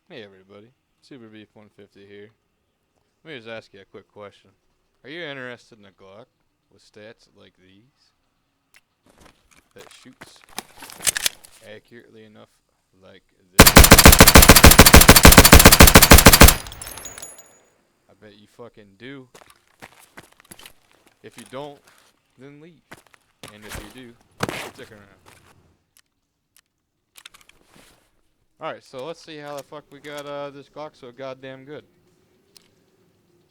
Hey everybody, Super Beef 150 here. Let me just ask you a quick question. Are you interested in a Glock with stats like these that shoots accurately enough like this? I bet you fucking do. If you don't, then leave. And if you do, stick around. Alright, so let's see how the fuck we got this Glock so goddamn good.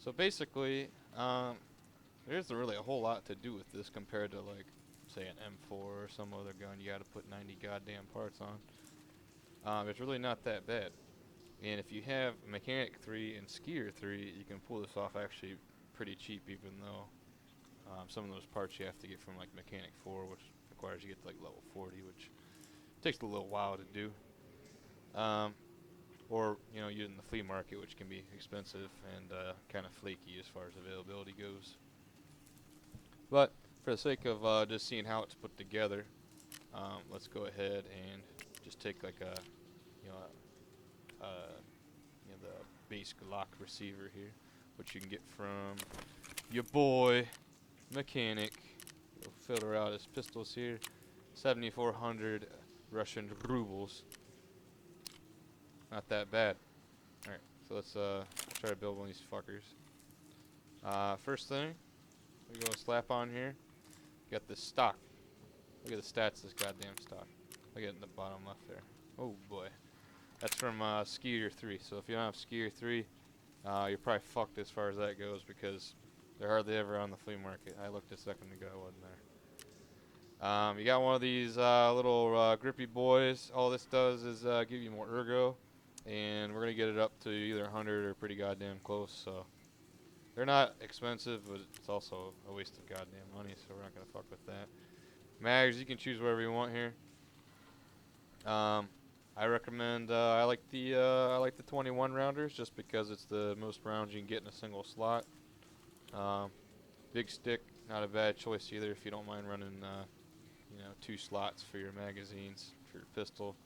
So basically, there isn't really a whole lot to do with this compared to like, say, an M4 or some other gun you gotta put 90 goddamn parts on. It's really not that bad. And if you have Mechanic 3 and Skier 3, you can pull this off actually pretty cheap, even though some of those parts you have to get from like Mechanic 4, which requires you get to like level 40, which takes a little while to do. Um, or using the flea market, which can be expensive and kind of flaky as far as availability goes. But for the sake of just seeing how it's put together, let's go ahead and just take like a you know the base Glock receiver here, which you can get from your boy Mechanic. We'll filter out his pistols here, 7,400 Russian rubles. Not that bad. All right, so let's try to build one of these fuckers. First thing we go slap on here. Got this stock. Look at the stats of this goddamn stock. Look at it in the bottom left there. Oh boy. That's from Skier 3. So if you don't have Skier 3, you're probably fucked as far as that goes because they're hardly ever on the flea market. I looked a second ago, I wasn't there. You got one of these little grippy boys. All this does is give you more ergo, and we're going to get it up to either 100 or pretty goddamn close. So they're not expensive, but it's also a waste of goddamn money, so we're not going to fuck with that. Mags, you can choose whatever you want here. I recommend. I like the 21 rounders just because it's the most rounds you can get in a single slot. Um, Big stick, not a bad choice either if you don't mind running two slots for your magazines for your pistol.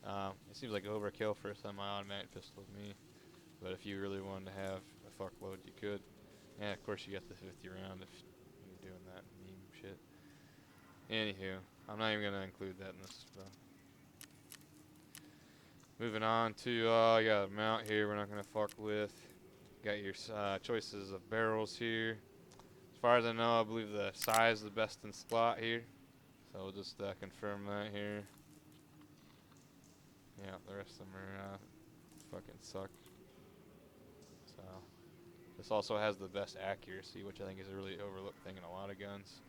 It seems like overkill for a semi-automatic pistol to me, but if you really wanted to have a fuckload, you could. And of course, you got the 50 round if you're doing that meme shit. Anywho, I'm not even gonna include that in this. Moving on to you got a mount here. We're not gonna fuck with. Got your choices of barrels here. As far as I know, I believe the size is the best in slot here. So we'll just confirm that here. Yeah, the rest of them are fucking suck. So this also has the best accuracy, which I think is a really overlooked thing in a lot of guns,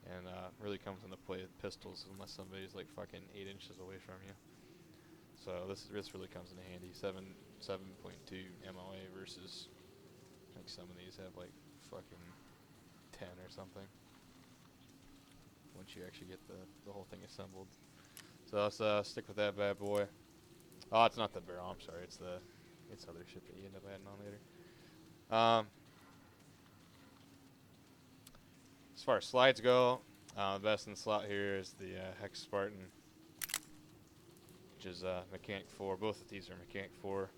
and really comes into play with pistols unless somebody's like fucking 8 inches away from you. So this really comes in handy. 7.2 MOA versus like some of these have like fucking 10 or something. Once you actually get the whole thing assembled. So let's stick with that bad boy. Oh, it's not the barrel. I'm sorry. It's other shit that you end up adding on later. As far as slides go, the best in the slot here is the Hex Spartan, which is Mechanic 4. Both of these are Mechanic 4.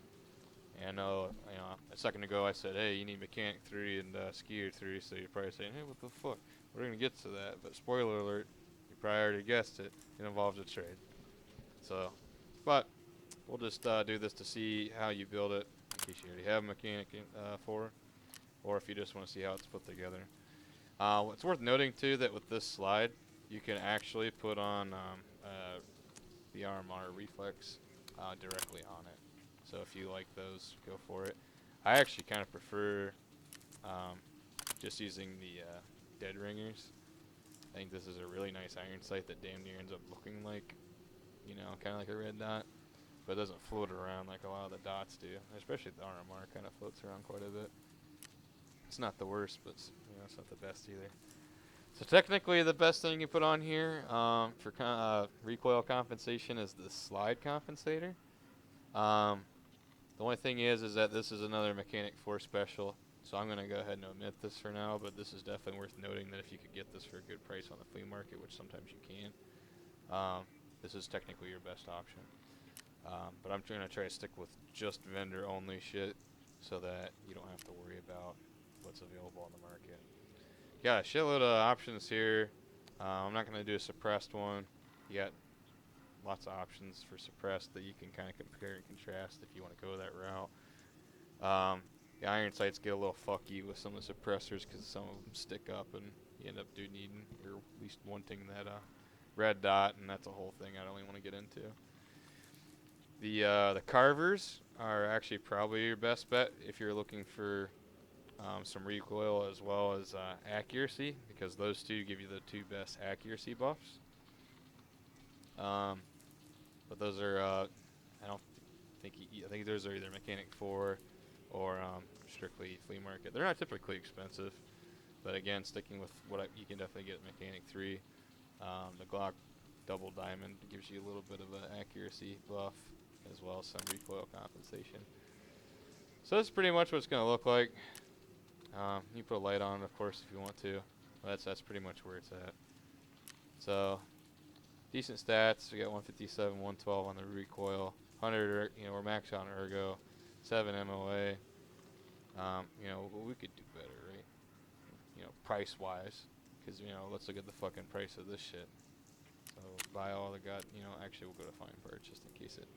And I know, a second ago I said, hey, you need Mechanic 3 and Skier 3, so you're probably saying, hey, what the fuck? We're going to get to that. But spoiler alert, you probably already guessed it. It involves a trade. So, but we'll just do this to see how you build it, in case you already have Mechanic 4, or if you just want to see how it's put together. It's worth noting, too, that with this slide, you can actually put on the RMR Reflex directly on it. So if you like those, go for it. I actually kind of prefer just using the dead ringers. I think this is a really nice iron sight that damn near ends up looking like, kind of like a red dot, but it doesn't float around like a lot of the dots do. Especially the RMR kind of floats around quite a bit. It's not the worst, but it's not the best either. So technically, the best thing you put on here for recoil compensation is the slide compensator. The only thing is that this is another Mechanic 4 special, so I'm going to go ahead and omit this for now, but this is definitely worth noting that if you could get this for a good price on the flea market, which sometimes you can, this is technically your best option. But I'm going to try to stick with just vendor only shit so that you don't have to worry about what's available on the market. Got a shitload of options here. I'm not going to do a suppressed one. You got lots of options for suppressed that you can kind of compare and contrast if you want to go that route. The iron sights get a little fucky with some of the suppressors because some of them stick up and you end up needing or at least wanting that red dot, and that's a whole thing I don't even want to get into. The carvers are actually probably your best bet if you're looking for some recoil as well as accuracy, because those two give you the two best accuracy buffs. But those are I don't think I think those are either Mechanic 4 or strictly flea market. They're not typically expensive, but again, sticking with what you can definitely get Mechanic 3. The Glock Double Diamond gives you a little bit of an accuracy buff as well as some recoil compensation. So that's pretty much what it's going to look like. You put a light on it, of course, if you want to. But that's pretty much where it's at. So decent stats. We got 157, 112 on the recoil, 100. We're maxed out on ergo, 7 MOA. But we could do better, right? Price-wise, because let's look at the fucking price of this shit. So buy all the actually we'll go to find parts just in case it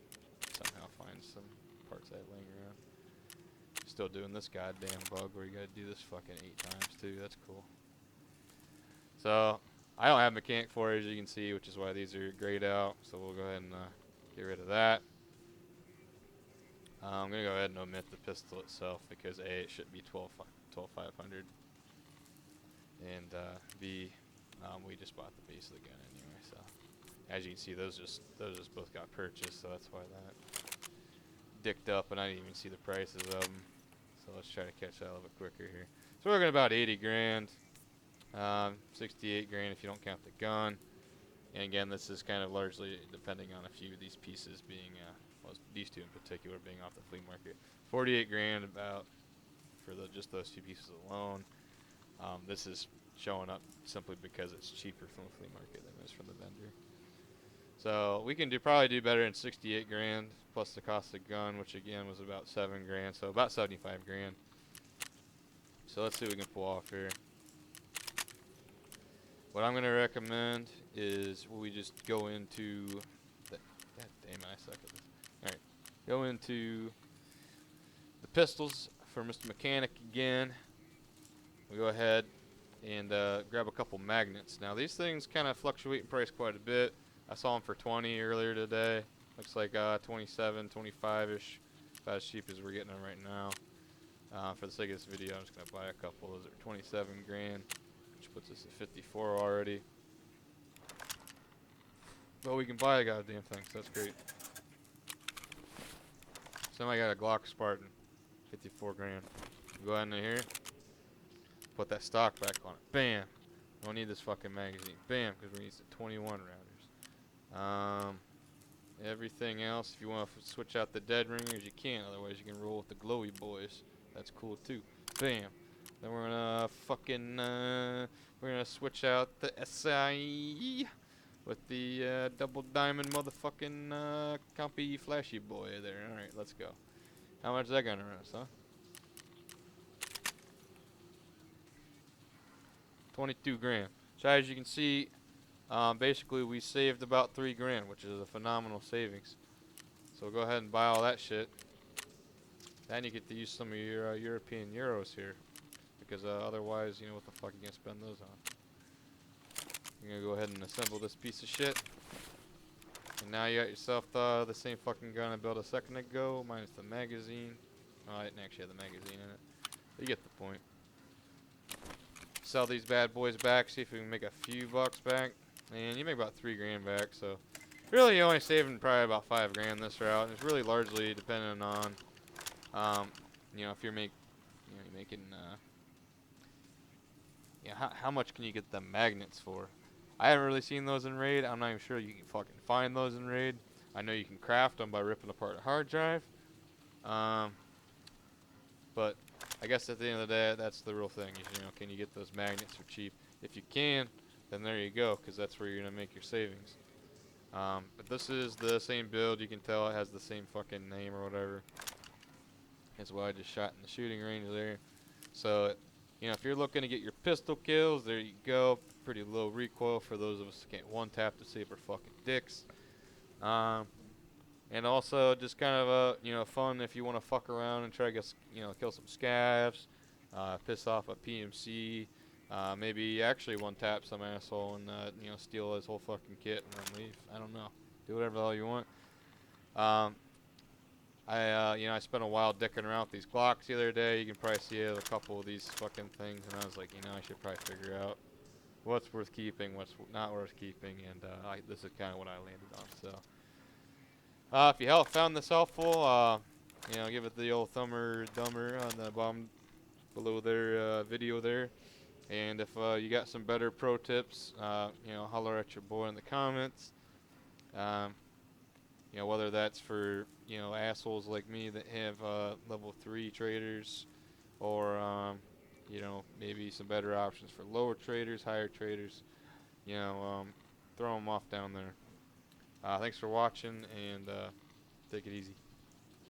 somehow finds some parts I have laying around. Still doing this goddamn bug where you gotta do this fucking 8 times too. That's cool. So I don't have Mechanic 4 as you can see, which is why these are grayed out. So we'll go ahead and get rid of that. I'm gonna go ahead and omit the pistol itself because A, it should be 12,500, and B, we just bought the base of the gun anyway. So as you can see, those just both got purchased, so that's why that dicked up, and I didn't even see the prices of them. So let's try to catch that a little bit quicker here. So we're looking at about 80 grand, 68 grand if you don't count the gun. And again, this is kind of largely depending on a few of these pieces being, well, these two in particular being off the flea market. 48 grand about for just those two pieces alone. This is showing up simply because it's cheaper from the flea market than it is from the vendor. So we can probably do better than 68 grand plus the cost of the gun, which again was about 7 grand, so about 75 grand. So let's see what we can pull off here. What I'm going to recommend is we just go into God damn it, I suck at this. Alright, go into the pistols for Mr. Mechanic again. We go ahead and grab a couple magnets. Now these things kind of fluctuate in price quite a bit. I saw them for 20 earlier today. Looks like 27, 25-ish, about as cheap as we're getting them right now. For the sake of this video, I'm just going to buy a couple. Those are 27 grand, which puts us at 54 already. But we can buy a goddamn thing, so that's great. Somebody got a Glock Spartan, 54 grand. Go ahead in here, put that stock back on it. Bam! Don't need this fucking magazine. Bam! Because we need the 21 rounders. Everything else, if you want to switch out the dead ringers, you can. Otherwise, you can roll with the glowy boys. That's cool too. Bam! Then we're gonna fucking we're gonna switch out the SI with the double diamond motherfucking compy flashy boy there. All right, let's go. How much is that gonna run us, huh? 22 grand. So as you can see, basically we saved about 3 grand, which is a phenomenal savings. So go ahead and buy all that shit. Then you get to use some of your European euros here, because otherwise, what the fuck are you gonna spend those on? You're gonna go ahead and assemble this piece of shit, and now you got yourself the same fucking gun I built a second ago, minus the magazine. Oh, I didn't actually have the magazine in it, but you get the point. Sell these bad boys back, see if we can make a few bucks back, and you make about 3 grand back. So really, you're only saving probably about 5 grand this route, and it's really largely dependent on, if you're making, how much can you get the magnets for? I haven't really seen those in raid. I'm not even sure you can fucking find those in raid. I know you can craft them by ripping apart a hard drive. But I guess at the end of the day, that's the real thing. Is, can you get those magnets for cheap? If you can, then there you go, because that's where you're gonna make your savings. But this is the same build. You can tell it has the same fucking name or whatever. That's why I just shot in the shooting range there. So, you know, if you're looking to get your pistol kills, there you go. Pretty low recoil for those of us who can't one tap to save our fucking dicks. Um, and also just kind of you know, fun if you want to fuck around and try to get, you know, kill some scavs, piss off a PMC, maybe actually one tap some asshole and you know, steal his whole fucking kit and then leave. I don't know. Do whatever the hell you want. Um, you know, I spent a while dicking around with these Glocks the other day. You can probably see a couple of these fucking things, and I was like, you know, I should probably figure out what's worth keeping, what's not worth keeping, and this is kind of what I landed on. So, if you found this helpful, you know, give it the old thumber dumber on the bottom below their video there. And if you got some better pro tips, you know, holler at your boy in the comments. Um, you know, whether that's for, you know, assholes like me that have level 3 traders, or you know, maybe some better options for lower traders, higher traders. You know, throw them off down there. Thanks for watching, and take it easy.